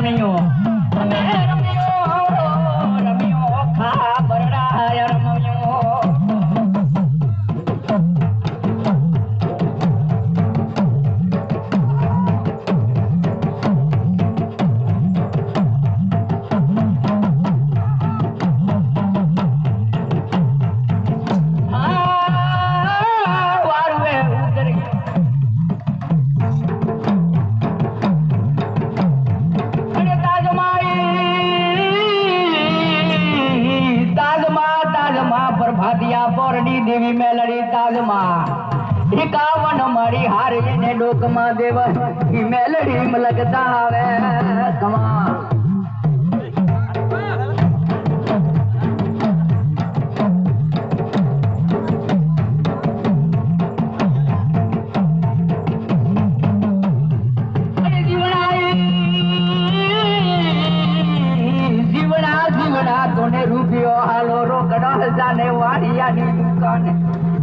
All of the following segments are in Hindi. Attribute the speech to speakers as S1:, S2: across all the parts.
S1: રમ્યો અમે રમ્યો ખા બરડાય રમ્યો बोरडी देवी मेलड़ी ताजमा 51 मरी हारी ने डोकमा देव की मेलड़ी में लगता आवे कमा रूपियो हालो रोकड़ो जाने वाड़िया नी दुकान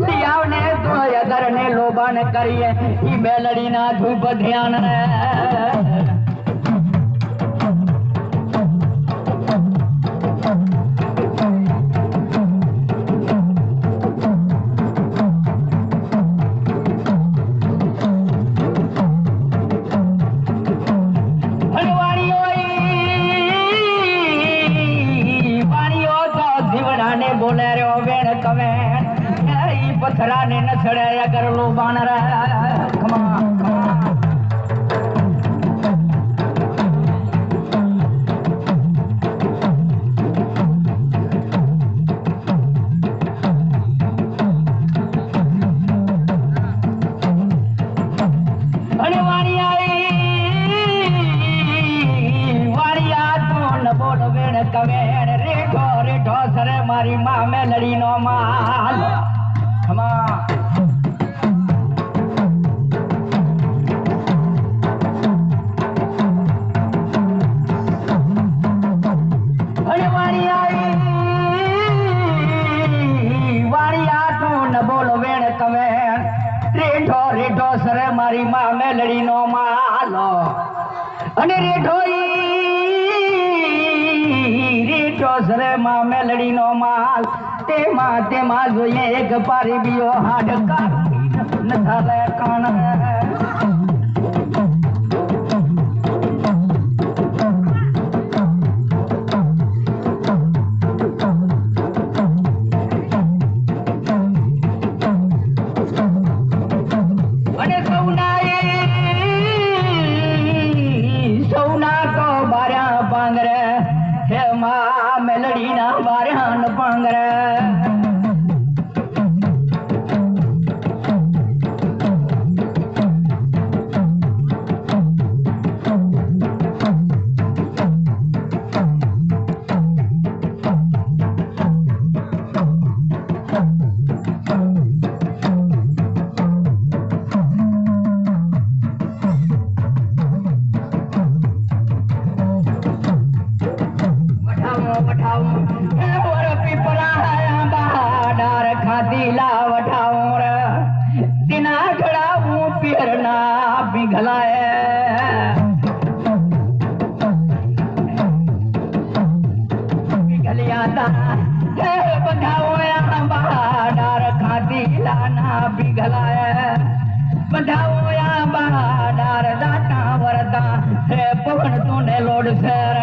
S1: लियावने तो अगर ने लोबान करिए ई बेलड़ी ना धूप ध्यान रे बोले रो वेण कवेण ई पथरा ने न छड़े अगर लो बाण रे खमा कवेण रेठो रेठो सरे मारी मां में लड़ी नो माल खमा वाणी आई वाणिया तू न बोलो वेण कवेण रेठो रेठो सरे मारी मां में लड़ी नो मालो अने रेठो सरे मां मेलड़ी नो माल ते मां जोए एक पारी बियो हाड का न थाले कान अने सौना को बारा पांगरे हे मां मेलड़ी ना बारहन पांगरे दिला वठाऊं रे दिना खड़ाऊं पिरना पिघलाए पिघलिया दा बंधाऊं या बहाडार खा दिला ना पिघलाए बंधाऊं या बहाडार दाता वरदा रे पवन तूने लोड सर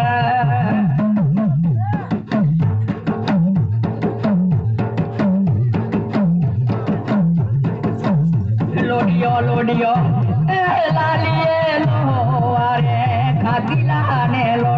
S1: लोडियो लालिए लो अरे खादिला ने लो